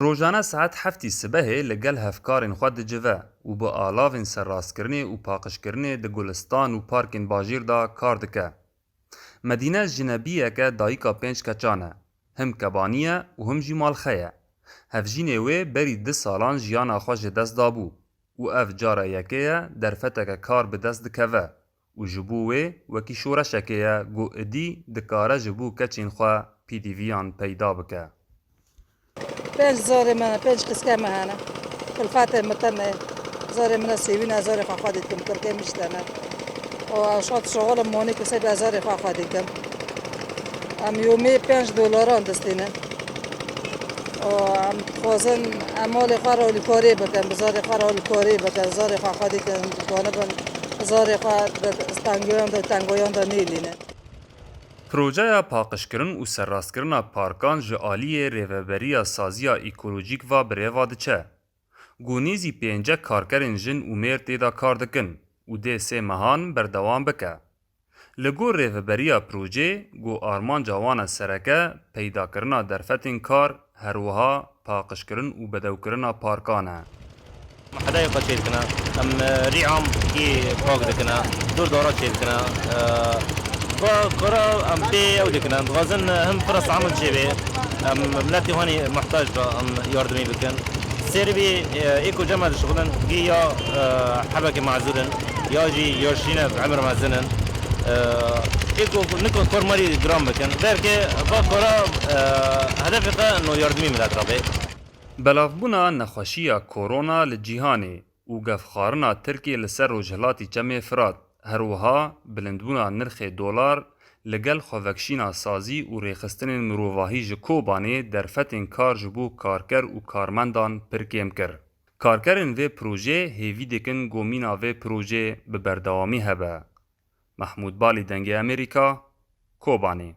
روزانه ساعت هفتی صبح لگل هفکارین خود جوه و با آلاوین سرراسکرنی و پاقشکرنی ده گلستان و پارکین باجیر دا کار دکه. مدینه جنبیه که دایکا 5 کچانه. هم کبانیه و هم جی مالخیه. هفجینه وی بری 2 سالان جیان آخواج دست دابو و اف جاره یکیه در فتک کار به دست دکوه و جبو وی وکی شورشکیه گو ادی دکاره جبو کچین خواه پی دی ویان پیدا بکه. 5 زار من 5 قسكه مهانا في الفاتح متنا زار من سيبين زار فخادتكم تركي مشتنا واشات شغل موني كسب زار فخادتكم ام يومي 5 دلار دستينه ام خوزن اعمال خارو الكوري بكن بزار خارو الكوري بكن زار فخادتكم كونبن زار فخاد تانگویان دا نیلینه پروژه پاقشکرن و سرراسکرنا پارکان جعالی ریوبریا سازیا ایکولوژیک و بریوا دچه. گونیزی 5 کارکرین جن و میر تیدا کار دکن و ده 3 مهان بردوام بکه. لگو ریوبریا پروژه گو آرمان جوان سرکه پیدا کرنا درفتین کار هروها پاقشکرن و بدوکرنا پارکانه. حدائق تشيلكنا ام ريعام كي فوق دكنا دورات تشيلكنا كرة ام بي او دكنا غازن هم فرص عمل شيبي ام ملاتي هوني محتاج ام يردمي بكن سيربي ايكو جمع شغلن يا حبك معزولن ياجي يرشينا بعمر معزنن ايكو نكو كورماري جرام بكن بركي باكورا هدفك انه يردمي ملات رابي بلافبونا نخوشیه کورونا لجیهانه و گفخارنا ترکیه لسر روجهلاتی چمه فراد هروها بلندبونا نرخ دولار لگل خوکشینا سازی و ریخستن مروواهی جکوبانه در فتن کار جبو کارکر و کارمندان پرکیم کر. کارکرین و پروژه هیوی دکن گومینا و پروژه ببردوامی هبه. محمود بالی دنگ امریکا، کوبانه